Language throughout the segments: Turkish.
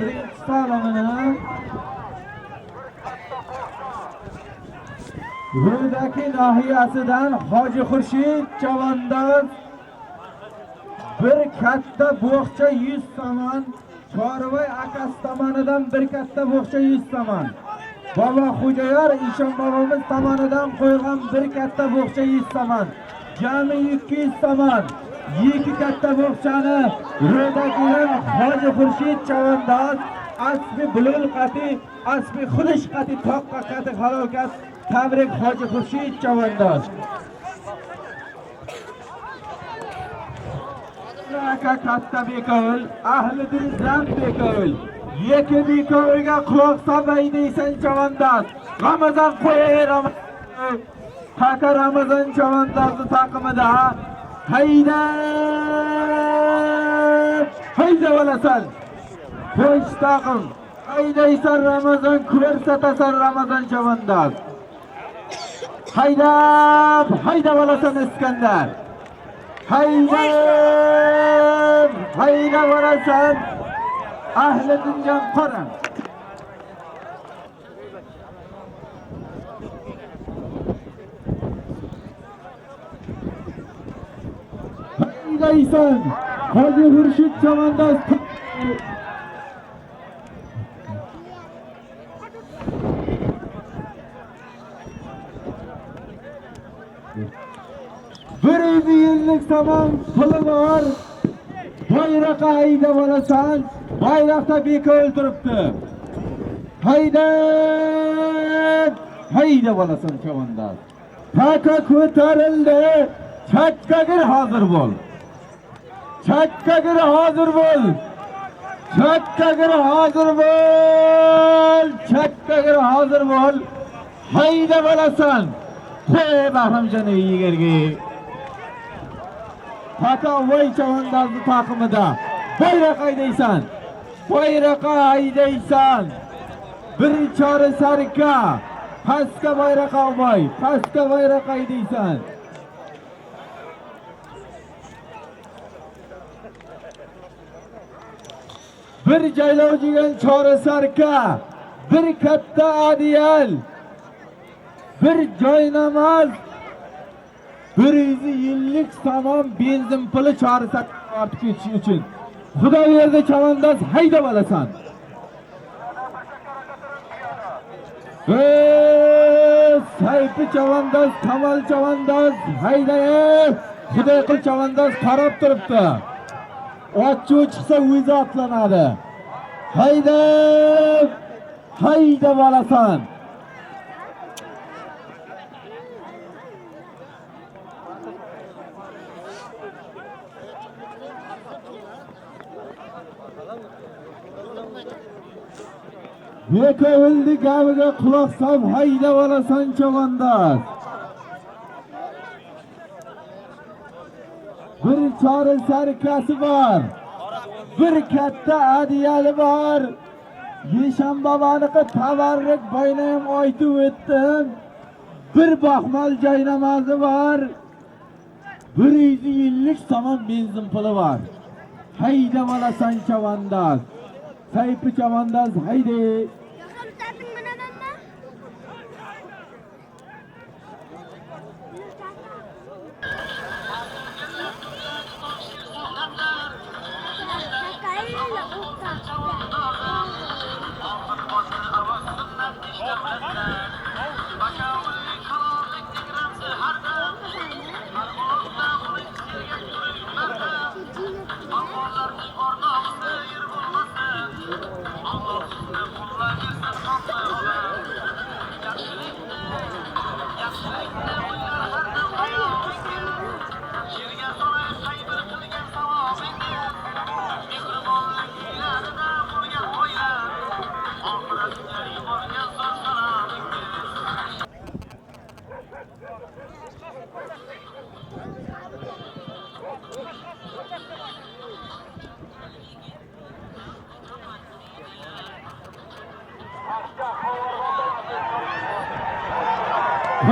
birinchi salomini Ruydaki nahiyasidan Hoji Xurshid Chavandoz bir katta bo'xcha 100 so'm, Chorvoy akasi tomonidan bir katta bo'xcha 100 so'm. Baba Xo'jayor Ishon bobomiz tomonidan qo'ygan bir katta bo'xcha 100 so'm. Jami 200 so'm. Iki katta bo'xchani Rudakidan Hoji Xurshid Chavandoz asbi bulul qati, asbi xudish qati, toqqa qati halokat. Tabrik Hoji Xurshid Chavandoz. Aka katta bekol, ahli dilzam bekol. Yeki bekolga quloq solmay deysan Chavandoz. Ramazon qo'yay Ramazon. Haka Ramazon Chavandozning taqimida hayda olasan. Qo'sh taqim. Haydaysan Ramazon, ko'rsatasan Ramazon Chavandoz. Hayda olasan Iskandar. Hayda olasan ahli dinjon qoran. Haydaysan Hoji Xurshid Chavandoz. Bir yillik tamam puli var. Bayraqa hayda olasan. Bayrakta beka o'ltiribdi. Hayda olasan Chavandoz. Taka ko'tarildi. Chakkagir hozir bo'l. Chakkagir hozir bo'l. Chakkagir hozir bo'l. Chakkagir hozir bo'l. Hayda olasan. Qo'y Bahramjonov yegerga. Taka voy Chavandozning taqimida. Bayroq haydaysan. Bayroqqa haydaysan. Bir chora sarka. Pastga bayroq olmay, pastga bayroq haydaysan. Bir joylovchigan chora sarka, bir katta adiyal, bir joynamoz, 100 yillik tamam benzin puli chora sarka ortib ketish uchun. Xudo yerda Chavandoz hayda olasan. Sayfi Chavandoz, Kamal Chavandoz haydayib, Xudo qil Chavandoz qarab turibdi. Otchi chiqsa o'zi otlanadi. Hayda olasan. Beka o'ldi gaviga quloq sol, hayda olasan Chavandoz. Bir chora sarkasi bor. Bir katta adiyali bor. Yeshan boboning tavarruk boynayam aytib o'tdim. Bir baxmal joynamozi bor. 100 yillik tamam benzin puli bor. Hayda olasan Chavandoz. Sayfi Chavandoz hayda.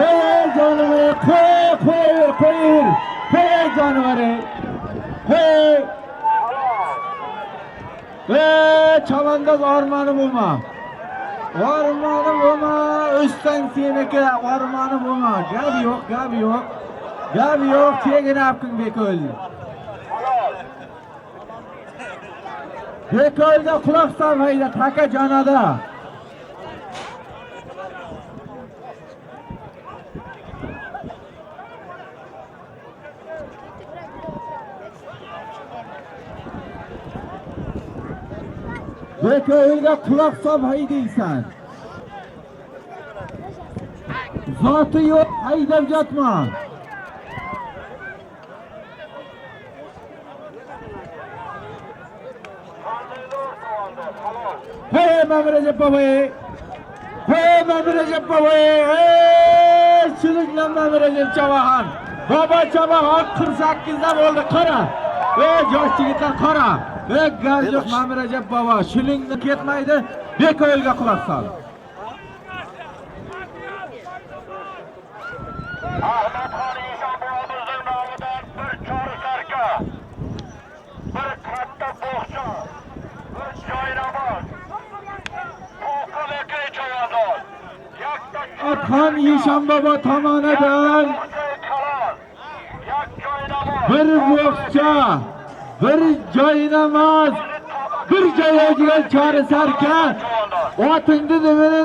Hey canavarı, hey canavarı, hey chavandoz ormoni bo'lma. Ormoni bo'lma, o'zsan seniki, ormoni bo'lma. Gap yo'q, gap yo'q. Gap yo'q, cheginapking Beko'l. Beko'lga quloq solmaydi, taka jonada. Beko'lga quloq sol haydaysan. Zoti yo'q, haydab yotma. Hey Mamrajab boboy. Hey Mamrajab boboy. Hey Shulingdan Mamrajab Chavaxon. Baba Chavaxon 48 da bo'ldi, qara. Ey yosh yigitlar qara. Ey Garjoq Mamrajab bobo, shulingdan ketmaydi, Beko'lga quloq sol. Ahmadxon Eshonboyimizning nomidan bir chori sarka, bir katta bog'cha, bir joynamoz, to'qqiz chavandoz, Ahmadxon Eshonbobo tomonidan bir bog'cha, bir joynamoz, bir joylaydigan chori sarka, otingni nimani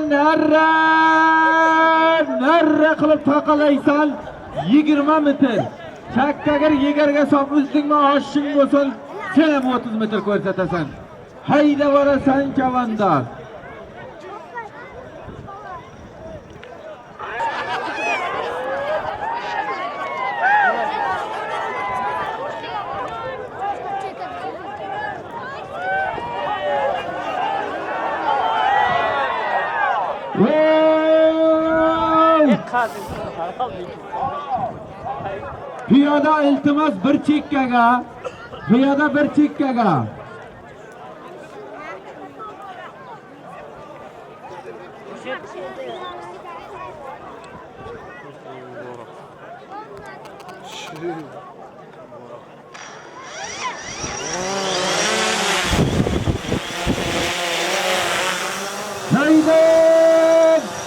narra qilib taqalaysan 20 metr. Chakkaga yegarga solib uzdingmi oshing bo'lsin, sen ham 30 metr ko'rsatasan. Hayda borasan chavandoz. Piyoda iltimos bir chekkaga. Piyoda bir chekkaga.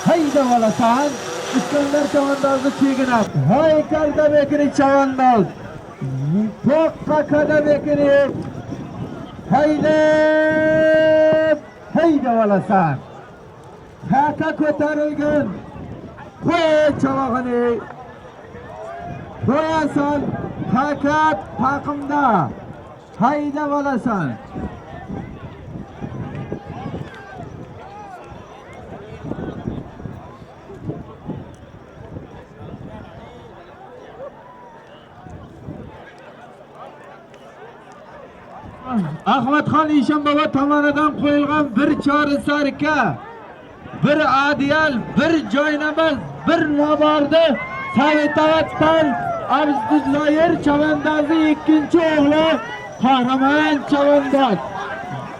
Hayda olasan. İskender Chavandozni cheginab. Haykalda bekiri chavandoz. To'qqa kada bekiri. Hayda olasan. Taka ko'tarilgan. Qo'y chavog'ini. Qo'yasan. Taka taqimda. Hayda olasan. Ahmadxon Eshonbobo tomonidan qo'yilgan bir chori sarka, bir adiyal, bir joynamoz, bir nabordi Savitavatdan Abduzzoir chavandozi ikkinchi o'g'li qahramon chavandoz.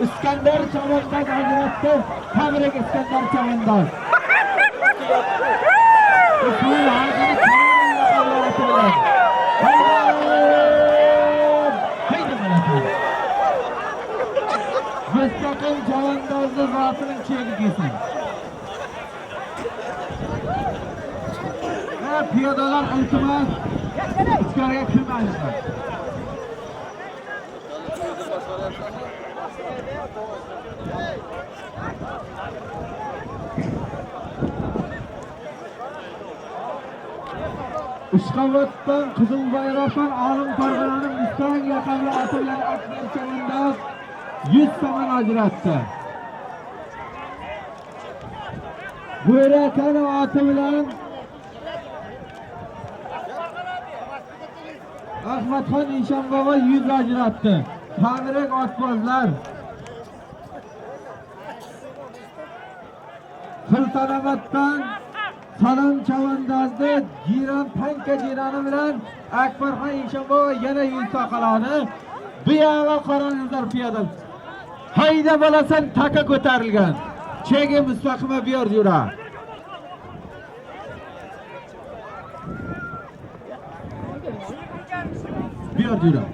Iskandar chavandoz ajratdi, Tabrik Iskandar chavandoz. Mustaqil chavandozni zotining chegigisin. Piyodalar iltimos ichkariga kirmaydilar. Ishqoboddan Qizilbayroqdan Olim Farg'onaning Mustang yaqinli otlarni Akbar chavandoz 100 so'm ajratdi. Bo'yrakon oti bilan Ahmadxon Eshonbobo 100 ajratdi. Tabrik otbozlar. Sultonoboddan Salom chavandozni jiran tanka jirani bilan Akbarxon Eshonbobo yana 100 soqaladi. Bu yoqqa qarangizlar piyoda. Hayda bo'lasan taka ko'tarilgan. Chegi mustaqima bu yer yura. Bu yer yura.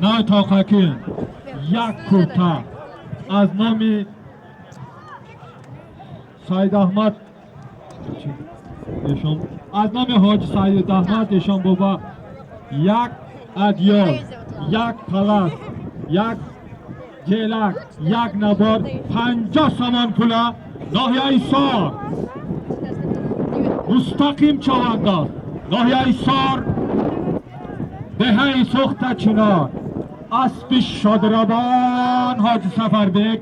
ناتاقاکین یک کرتا از نام سید احمد از نام حاج سید احمد ایشان بابا یک ادیار، یک پلاس، یک جلک، یک نبار 50 سامان پولا ناحیه سار مستقیم چوانداز ناحیه سار دهه سخت چنار اسب شادروان حاج سفربک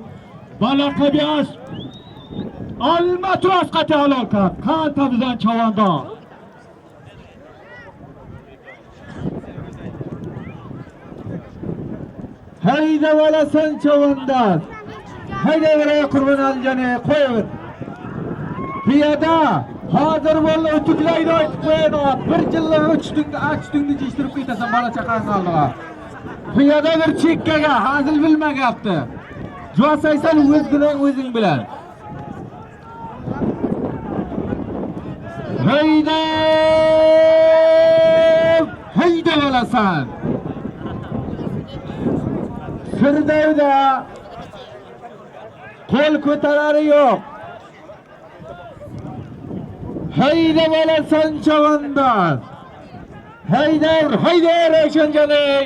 با لقب اسب المت رو از قطع حلال کرد کان تا بزن چوانداز hayda bolasan chavandoz hayda برای قربان الجنه qo'yaver piyoda hozir bo'ldi o'tuklaydi aytib qo'yadi bir jilla uchtingni jishtirib ketasan bola chaqangni oldiga piyoda bir chekkaga hazil bilmagapti juvasaysan o'zing bilan hayda bolasan Firdevda qo'l ko'tarari yo'q. Hayda bolasan chavandoz. Hayda Ravshanjoney.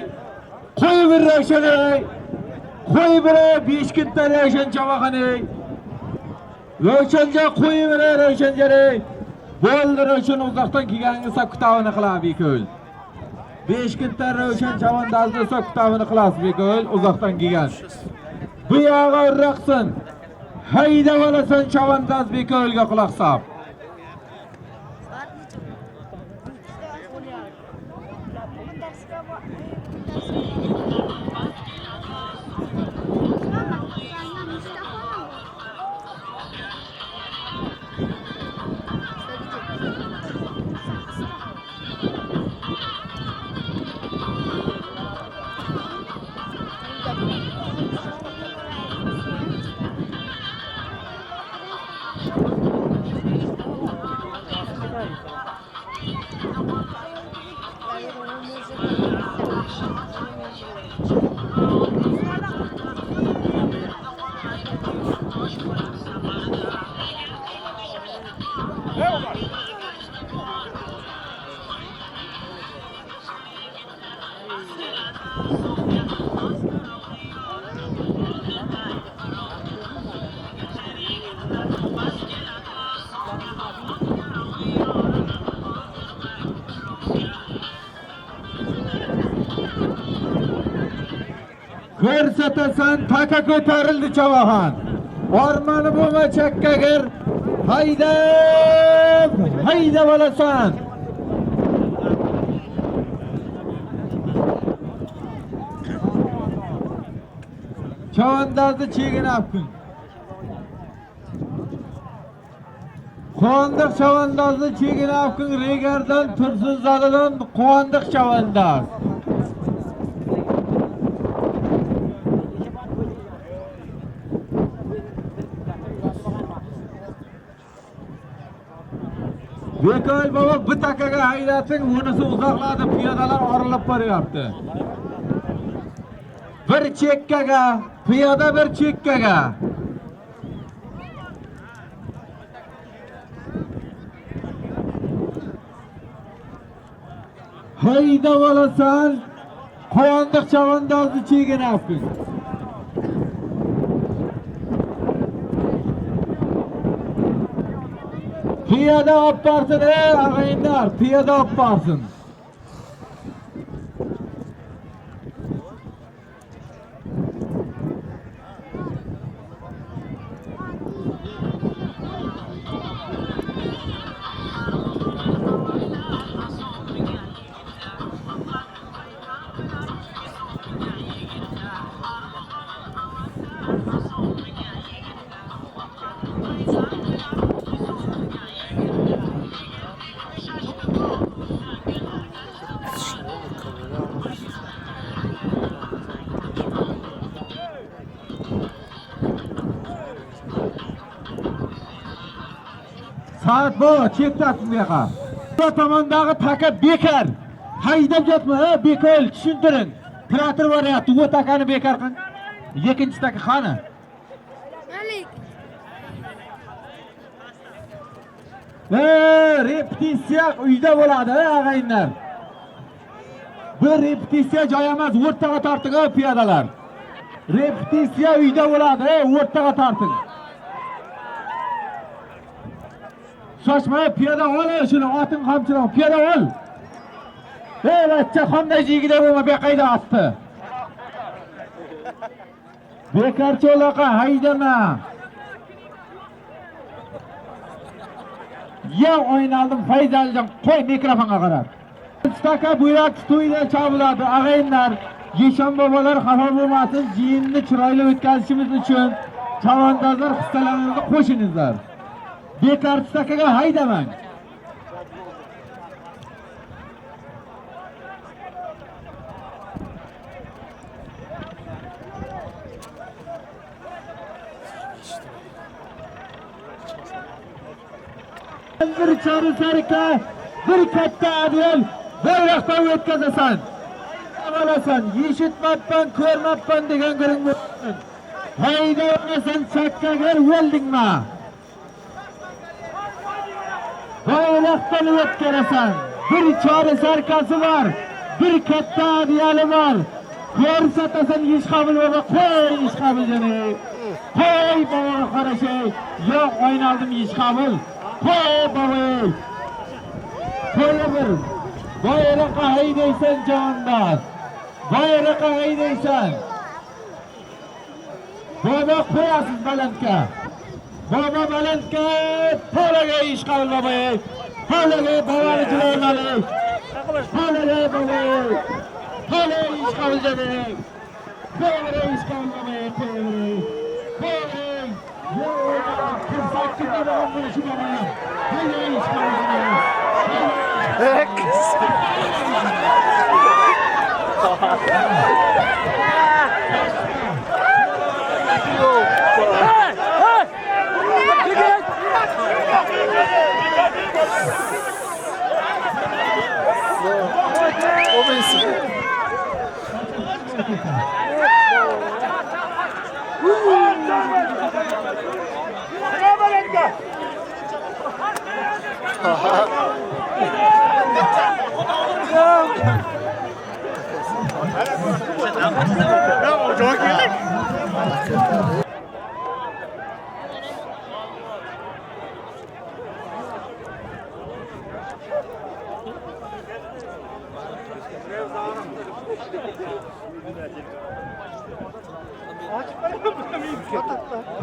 Qo'y bir Ravshaney. Qo'y bir Beshkentda Ravshan chavag'aney. Ravshanjon qo'y bir Ravshanjoney. Bo'ldi Ravshan uzoqdan kelganini sakutavini qiladi Bekul. Beshkentda Ravshan chavandozni sakutavini qilasiz Bekul uzoqdan kelgan. Bu yog'i urraqsin. Hayda bolasan chavandoz Bekulga quloq sol. Ko'rsatasan taka ko'tarildi chavahan. Ormani bo'lma chakkagir. Hayda bolasan. Chavandozni chegini apkun. Qondiq chavandozni chegini apkun. Regardan tursun zalidan qondiq chavandoz. Bekul baba bu takaga haydating, unisi uzoqladi, piyodalar orilib boryapti. Bir chekkaga, piyoda bir chekkaga. Hayda bolasan, qondiq chavandozni chegini apkun. Piyoda olib borsin, ag'ayinlar, piyoda olib borsin. Saat bu, chektasın bu yoqqa. Bu tomondagi taka bekar. Haydab yotma, Bekul, tushuntiring. Pirator boryapti. U takani bekor qil. Ikkinchi taka qani? Repetitsiya uyda bo'ladi, og'ayinlar. Bu repetitsiya joy emas, o'rtaga torting, piyodalar. Repetitsiya uyda bo'ladi, o'rtaga torting. Shoshmay piyoda ol, shuni oting qamchidan piyoda ol. Bachcha xondajigiga bo'lma, beqayda otdi. Bekarchi o'laqa haydama. Ya o'ynaldim Fayzaljon, qo'y mikrofonga qarab. Staka buyoq to'yda chaviladi, og'ayinlar. Yeshon bobolar xafa bo'lmasin, jiyinni chiroyli o'tkazishimiz uchun chavandozlar hissalaringizni qo'shiningizlar. Bekar stakaga haydamang. Bir chori sarika, bir katta adil, bir yoqdan o'tkazasan. Avalasan, yeshitmabman, ko'rmabman degan giring bo'lsin. Hayda o'nasan, chakkaga o'ldingmi? Boyliqdan o'tkarasan. Bir chori sarkasi bor, bir katta adiyali bor. Ko'rsatasan ish qabul bo'lsa, qo'y ish qabul jani. Qo'y boboga qarashay, yo'q o'ynaldim ish qabul. Qo'y boboy. Qo'y bir. Bayraqa haydaysan jonlar. Bayraqa haydaysan. Bobo qo'yasiz balandga. Bobo balandga, to'laga ish qabul boboy. To'laga boboni jiloymali. To'laga boboy. To'laga ish qabul jani. To'laga ish qabul boboy. To'laga.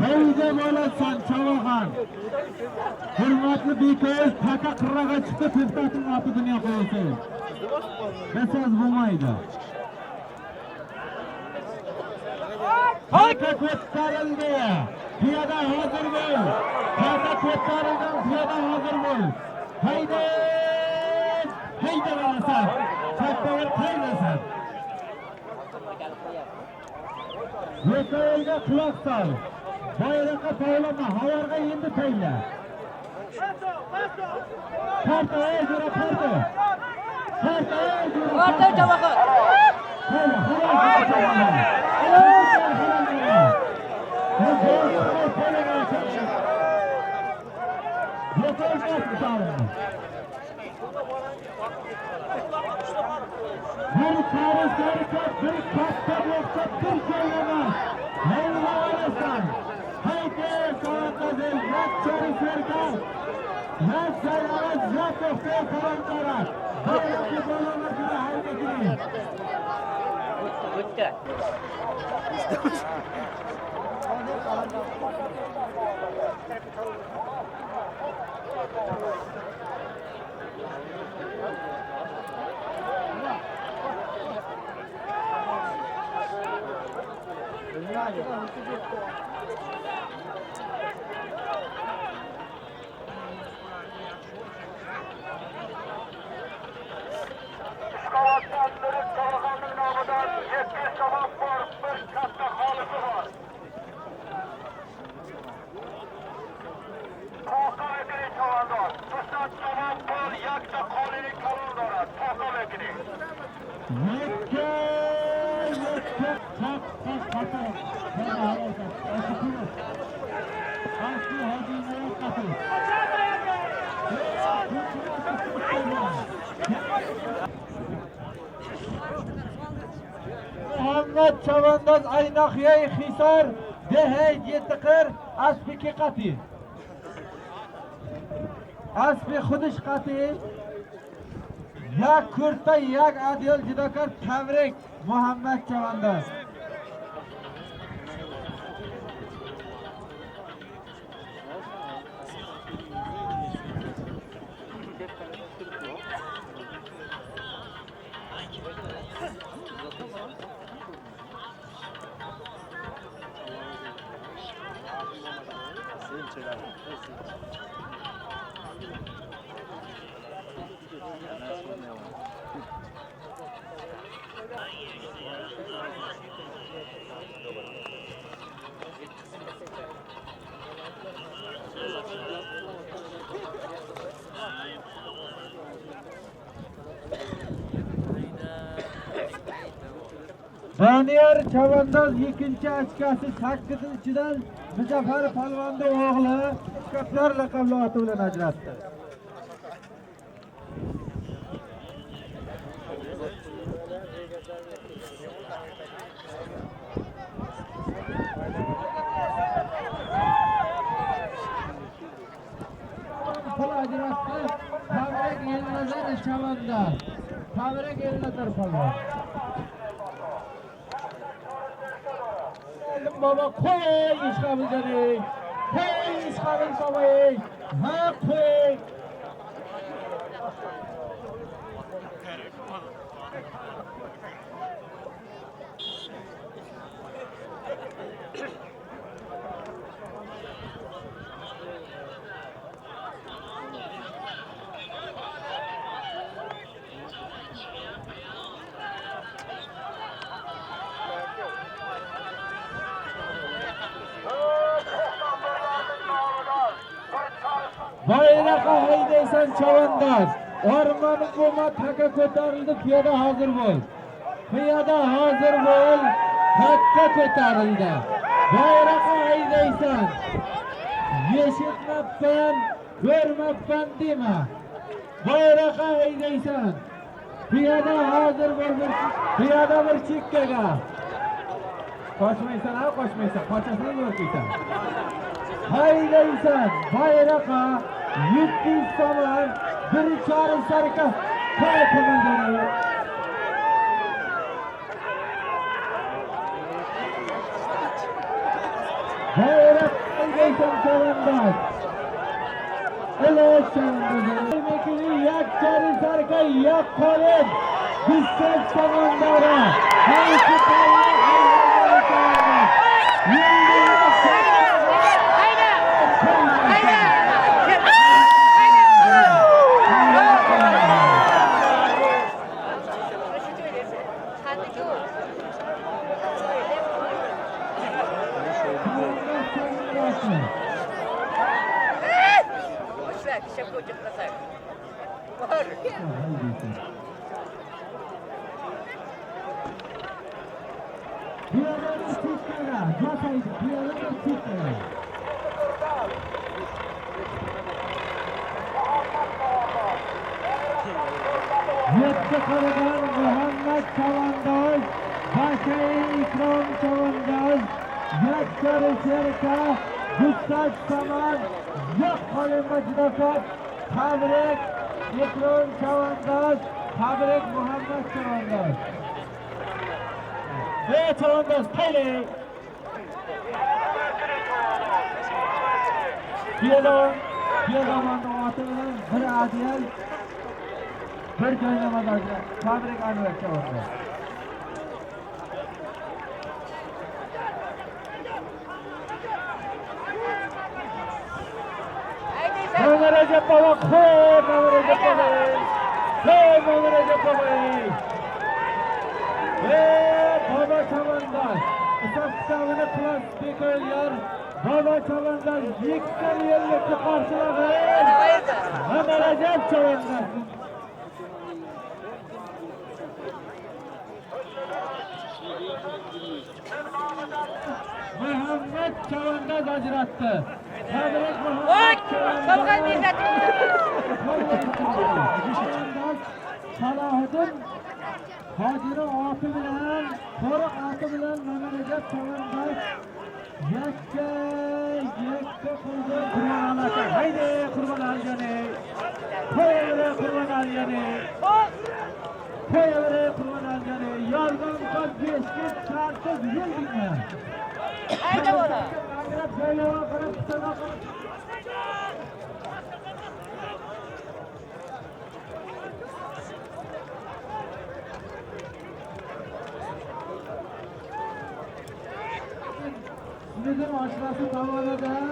Hayda bo'lasan Chavoxon. Hurmatli beko'z, taka qirraga chiqdi, to'xtating oti dunyo qo'ysa. Besoz bo'lmaydi. Taka ko'tarildi. Piyoda hozir bo'l. Taka ko'tarilgan, piyoda hozir bo'l. Hayda! Hayda bo'lasan. Chakkaga qaynasan. Yeko'yga quloq sol. Bayroqqa paylama, havorga endi payla. Parta, jura parta. Parta, jura parta. Chavoxon. Payla, bir karıslarca bir katta yoksa bir söyleme. Hayla olasan. Haydi savaşladın. Yak çarıslarca. Yak sayarız. Yak oktaya kalanlara. Bayraklı bolamasına hareketini. Bitti. Qavatdan dönüp Chavoxonning nomidan 7 cavab bor, bir katta holisi bor. Toqa vekili chavandoz, bizdan cavab bor, yakta qonuniy kalon dora, toqa vekili. Muhammad Chavandoz Aynoqyay Hisor Dehay Yetiqir Aspiki Qati Aspi Xudish Qati Yak Kurta Yak Adil Jidokar Tabrik Muhammad Chavandoz Doniyor Chavandoz 2-chi ochkasi 8-chidan Muzaffar Palvonning o'g'li Kaplar laqabli oti bilan ajratdi. Pul ajratdi. Tabrik Elnazar Chavandoz. Tabrik Elnazar Palvon. Baba koy işgamı canı. Koy işgamı babayı. Ha koy. Bayrağı haydaysan Chavandoz. Orman bo'ma taka ko'tarildi, piyoda hozir bo'l. Piyoda hozir bo'l, taka ko'tarildi. Bayrağı haydaysan. Yeshitmabman, ko'rmabman dema. Bayrağı haydaysan. Piyoda hozir bo'l, piyoda bir chekkaga. Qochmaysan, ha, qochmaysan. Qochasini o'rkaysan. Haydaysan, bayraqa, 700 so'm, bir chorak sarka, qo'y qo'mondoni. Bayraq haydaysan Chavandoz. Ilosh Chavandoz. Mekini yak chorak sarka, yak qolib, Bisset tomondora. Haysi Chavandoz. Yetti qaradan Muhammad Chavandoz, Bashay Ikrom Chavandoz, Yakkari Serka, Gustat Saman, Yaqqoli Majnafat, Tabrik Ikrom Chavandoz, Tabrik Muhammad Chavandoz. Chavandoz, payli! Piyodamanning oti bilan bir adiyal, bir joynamadagi Tabrik Anvar Chavandoz. Rajab baba, qo'y Rajab baba. Qo'y Rajab baba. Baba Chavandoz. Ustoqstavini qilas beko'ylar. Baba Chavandoz 2 yillikka qarshiladi. Mana Rajab Chavandoz. Muhammad Chavandaz ajratdi. Tabriq Voy! Muhammad Sovg'a berdi. Salohiddin Hojini oti bilan, Qo'riq oti bilan Mamanajab Chavandaz yakka Qurbon aka. Haydi Qurbon aljani. Qo'yavera Qurbon aljani. Qo'yavera Qurbon aljani. Yolg'on qilib 5 ga chartib yurdingmi? Hayda bola. Agrab joylava qilib tutana qilib. Sizin aşırısı tomonidan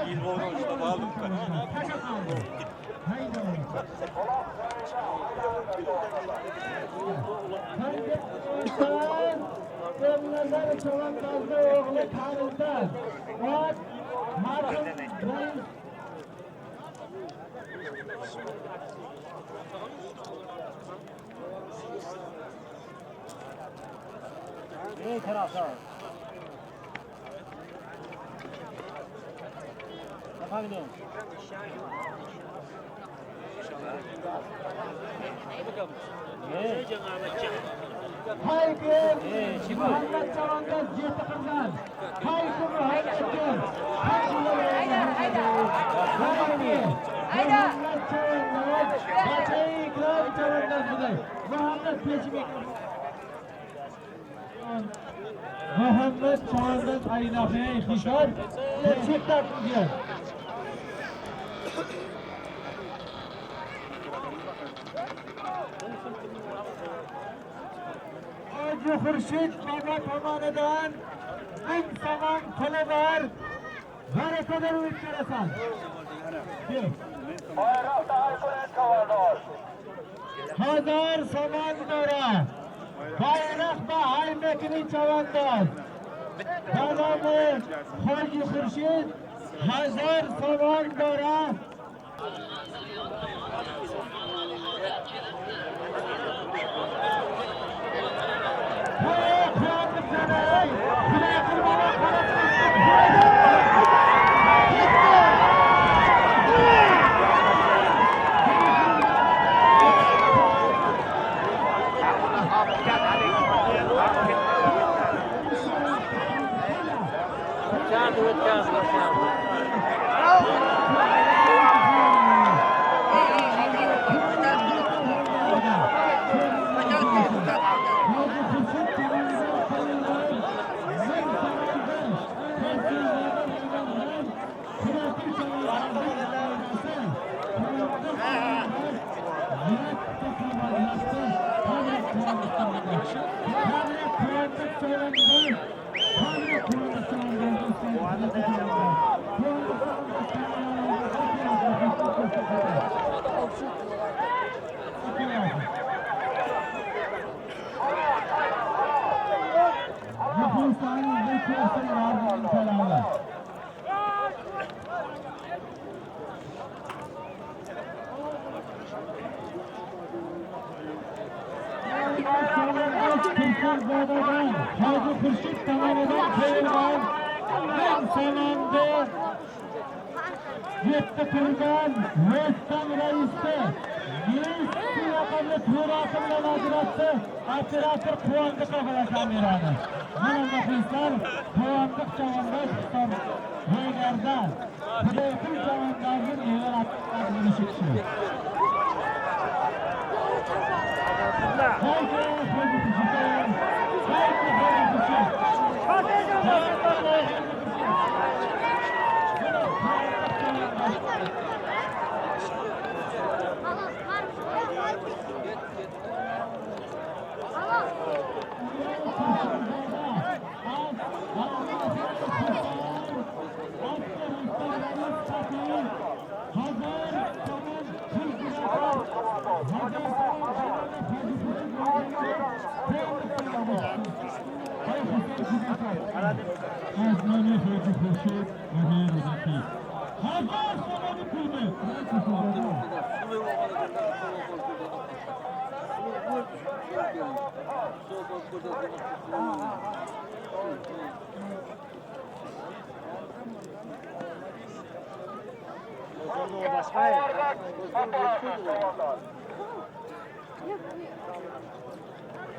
Yil bo'lgan ushlab oldim. Emniyet Chavandozning o'g'li Karimdan marhum rais Haydi Muhammad Chavandaz jeti qilgan. Haydi Muhammadjon. Hayda. Muhammad Chavandaz. Bachayiklar Chavandaz buday. Muhammad Pechbek. Muhammad Chavandaz aynaqiya ixtishor. Chetdan turgan. Hoji Xurshid baba tomonidan 1000 somon puli bor. Barakadan o'tkarasan. Bayrakta Aykut Chavandaz. 1000 somon bora. Bayroq va Aybekli Chavandaz. Dadami Hoji Xurshid 1000 somon bora. Hoji Xurshid tomonidan qo'yilgan 1000 somonda 7 turgan Rustam raisni Messi raqamli to'rati bilan ajratdi. Operator Quvondiqov bilan kamerani. Mana muxlislar Quvondiq Chavandaz hisob regarda. Lekin Chavandozning evvel atib bo'lishi kishi. Azmani Hoji Xurshid Mahir Zaki. Hazar somoni pulni.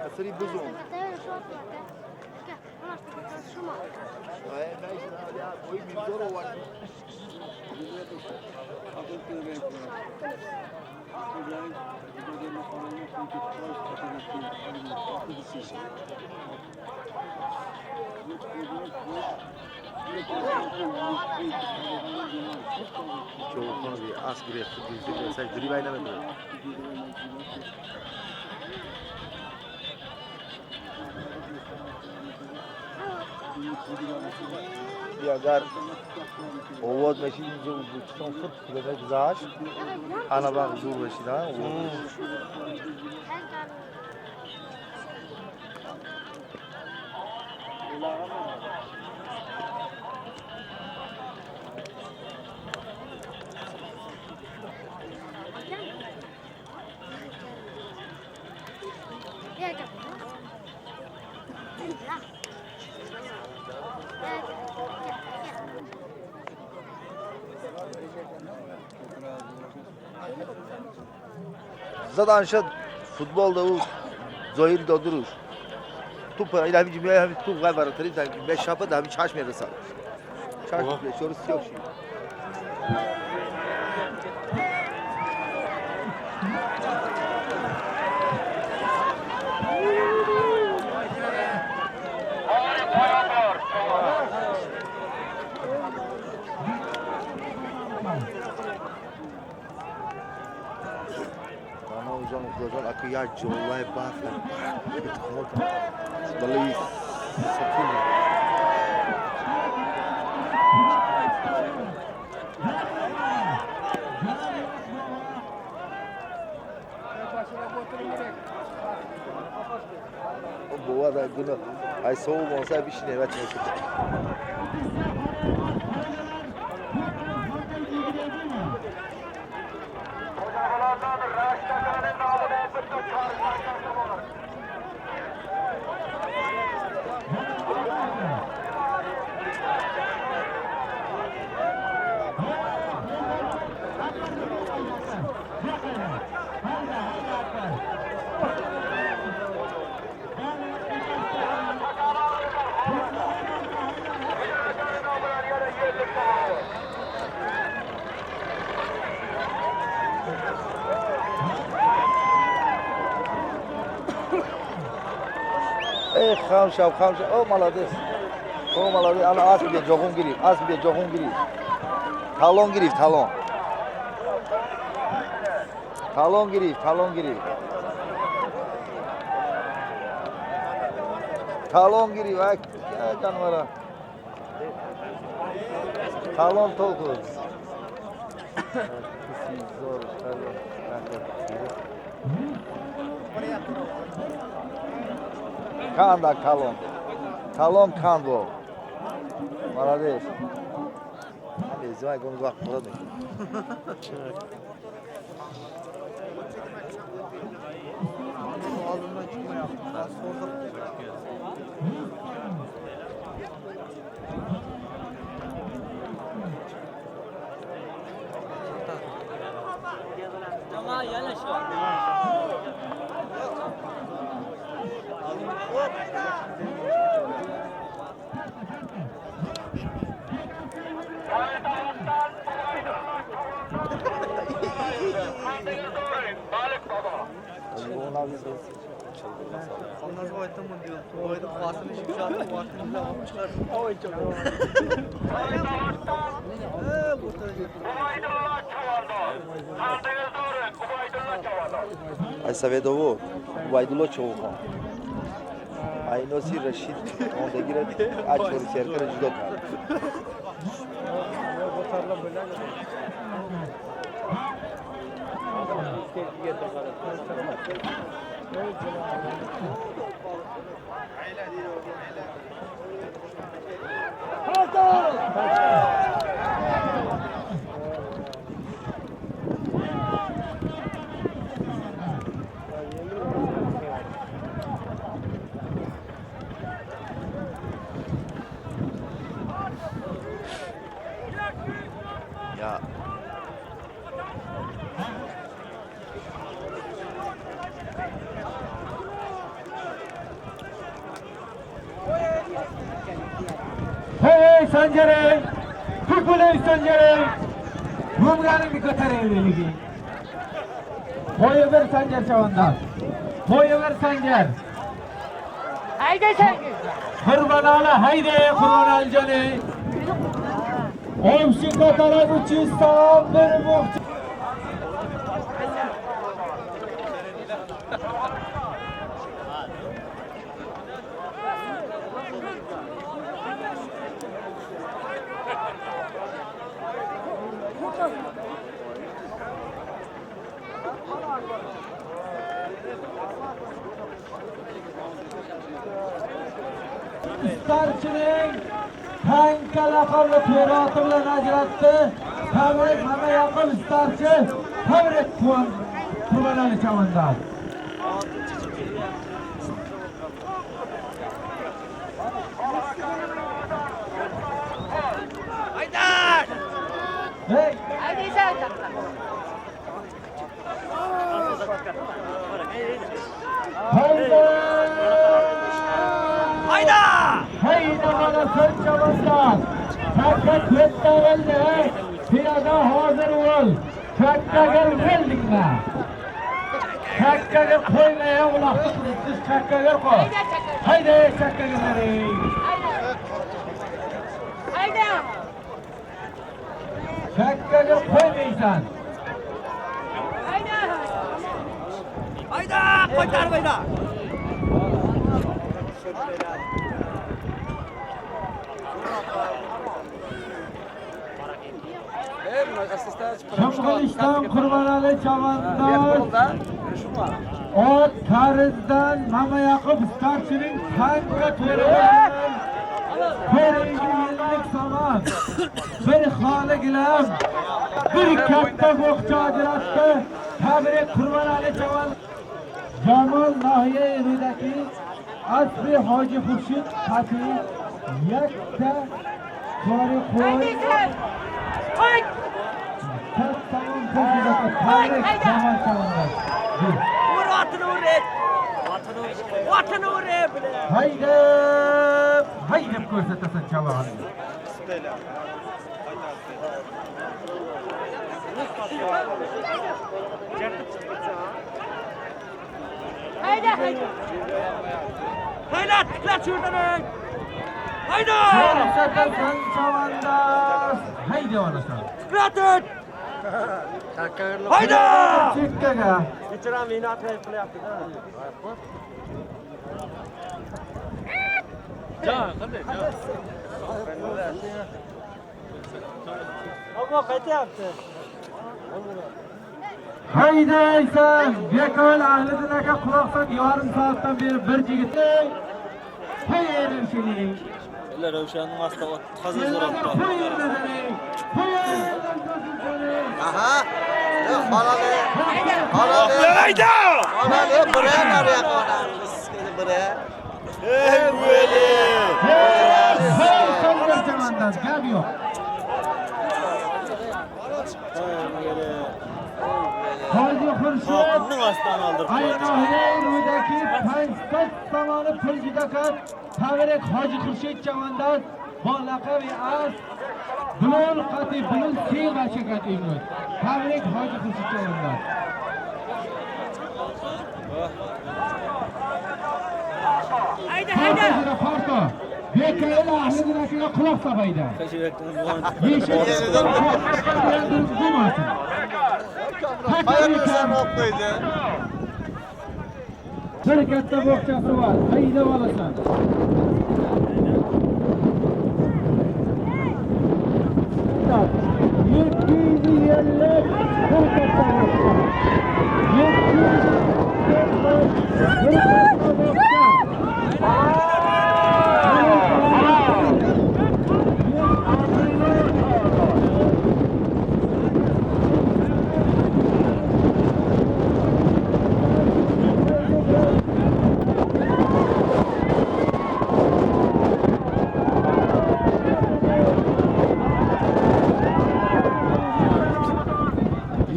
Asri buzun. Koy mizoro var. Çoğu konu bir asgari futbolcu. Sen dili baynamadın. अगर over machine जो 64 किलोमीटर गुजाश ana bak zor machine ha zaten şu futbolda o zahir da durur. Topu ile bir cümle bir top var var tabii ki 5 şapı da bir çaşmaya da sağ. Çaşmaya sorusu yok şey. Uzun akıya jollay bakın. Dalıyı sakın. Bu arada günü ay soğuk olsa bir şey evet neyse. Kamşav, o malades. O malades, ana az bir jogun girip, az bir jogun girip. Talon girip, talon. Talon girip, talon girip. Talon girip, ay canvara. Talon tolkuz. Zor, talon. Kanda talon. Talon kando. Молодец. Hadi zıvay konu bak burada. Ağzından çıkma yaptılar. Ama yana şu. Ondan sonra ayıttım mı diyor. O ayıttım fasını şimdi şu anda vaktimizi alıp çıkar. O ayıttım. Ay Savedovo, Vaidulo Çoğukan. Ay Nosi Rashid, onda girer, açıyor serkere judo kal. Ya Hey Sanjay! Kukulay Sanjay! Mumlarını götürelim. Koyuver Sancar çavandan. Koyuver Sancar. Haydi sen. Kurban ala haydi kurban al canı. Omşu katarak uçuş sağ bir muhtemelen. Starchining tanka laqabli to'roti bilan ajratdi. Tabrik hamma yaqin starchi. Tabrik Kurbanali chavandan. Haydar! Hey! Haydi sen. Haydi! Haydi bana sen chavandan. Takka ketdarildi. Piyada hozir ol. Chakkaga keldingmi? Chakkaga qo'ymay uloqni siz chakkaga qo'y. Haydi chakkaga bering. Haydi. Chakkaga qo'ymaysan. Haydi. Hayda! Koytar hayda! Shimg'ilishdan Qurbanali chavandan ot tarizdan Mama Yaqub starchining tanka to'ridan bir yillik saman bir xoli gilam bir katta bo'xcha ajratdi. Tabrik Qurbanali chavan. Jamol Nahiya Eridagi Asli Hoji Xurshid Qati yakta joriy Haydi qo'y. sen. Koy. Vur atını vur et! Atını vur et! Haydab ko'rsatasan chavan. Haydi. Haydi. Hayda! Tıklat şuradan! Hayda! Ko'rsatasan chavanda. Hayda olasan. Tıklat et! Hayda! Chekkaga. Haydaysan, bekol ahlidan aka quloqsan yarim soatdan beri bir yigitni hayrin shuni. Ular o'shaning ostida toza so'rabdi. Aha. Halale. Halale. Hayda! Halale bre nereye konan? Bre. Sancar chavandan gap yo'q. Hoji Xurshid Bunun ostidan oldirib qo'ydi. Aynohiyadagi Panstat tomoni pul juda ko'p. Tabrik Hoji Xurshid chavandan با لقب از بلول قطعی بلول سی بچه قطعی بود. تبریک حاجی خورشید چاوندار. Haydi haydi. Farka. Bekayla ahli dinakine kulak sabaydı. Yeşil durmasın. Hayırlısı noktaydı. Bir katta bohçası var. Haydi olasın. Yetkiyi yerler. Bir katta bohça. Yetkiyi yerler. Bir katta bohça.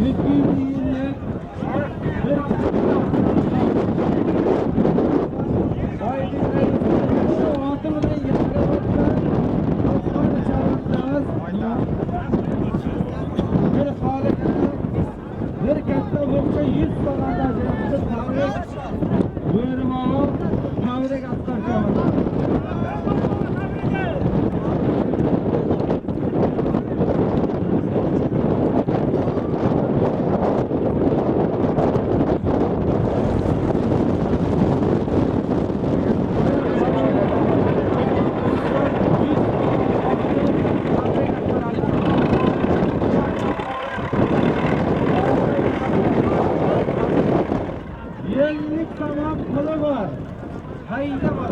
Yetkiyi Yellik tamam kılı var. Hayda var.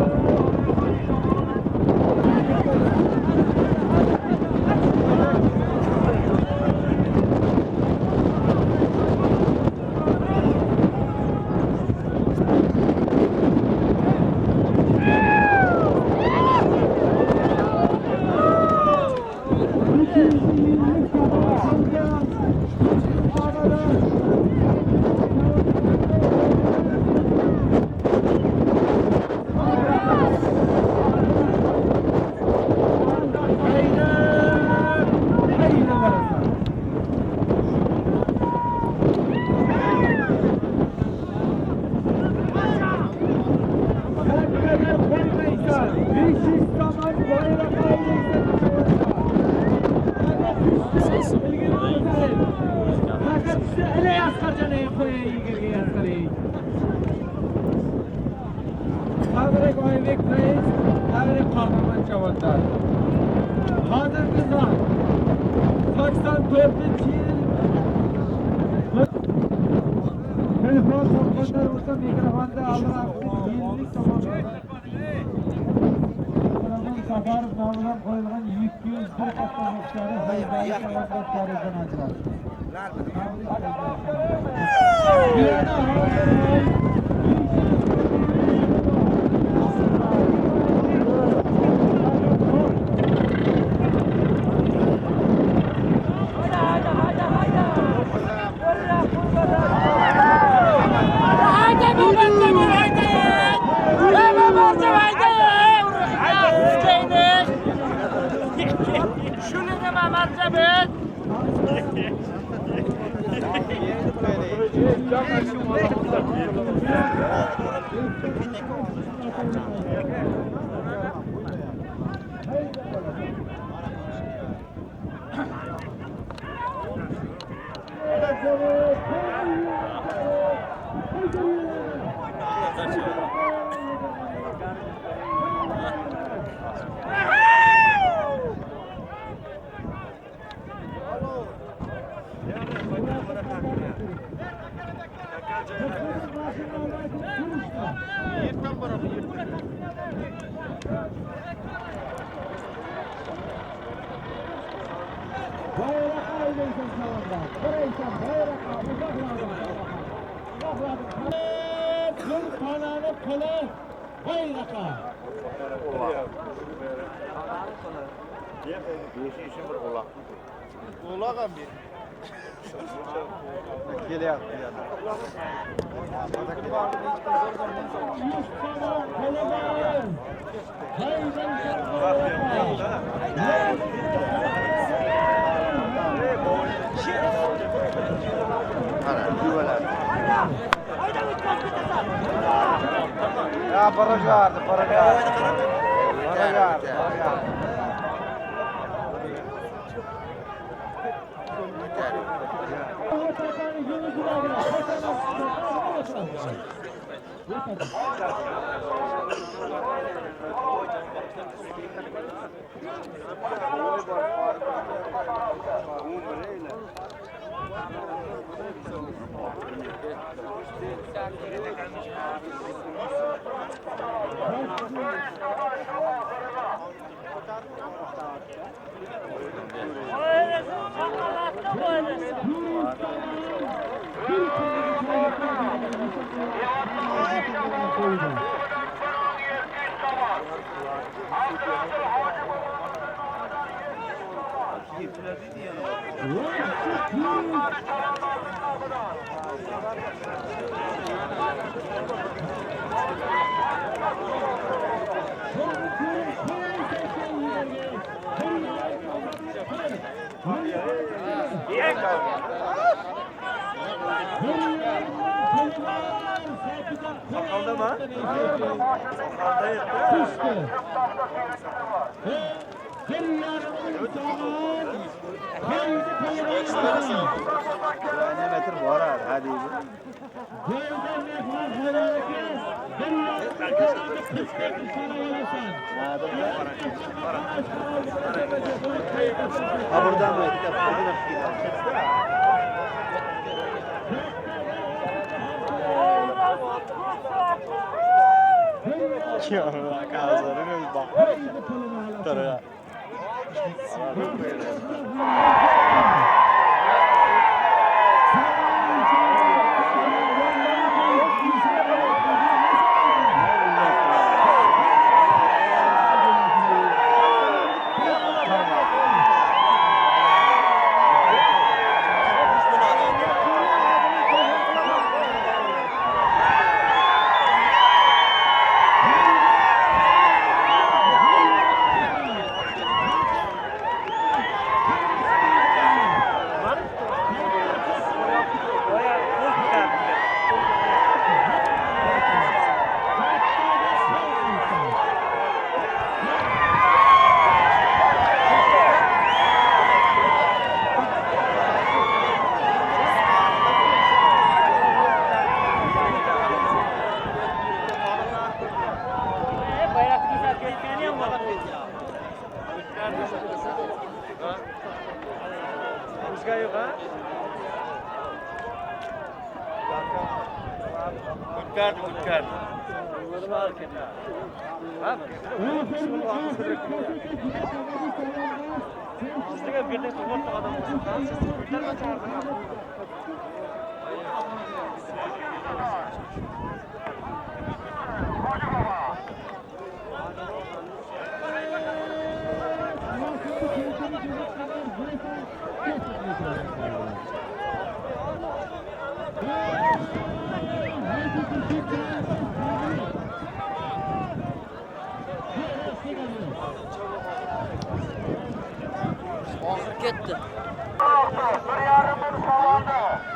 Habire koymak reis, habire kahraman çavanlar. Hazırki zat, 84. yıl telefon sohbetler olsa mikrofonda alıraqsız yillik tamamladı. Safarov nomidan qo'yilgan 201 katta muxtari Haydarov chavandoshlardan ajraldi. Şunu deme mertebet. Oğlağam bir. Geliyor. Ya baraj vardı, baraj vardı. Baraj vardı, baraj vardı. Sakalda mı? Sakalda Düştü. Çift Bir yarım zaman. Haydi kayırın. Ne metre var abi hadi. Gözden yakmak hareket. Bir yarım zaman. Kısmet sana yarasın. Ha buradan mı? Bayrak güzel gözüküyor mu? Rüzgar yok ha? Mutkardı. Vurma hareketi. Ha? Sizde bir de tuvalet adam olsun. Siz bir de çağırdınız. Ahır ketdi. bir yarımın salonda.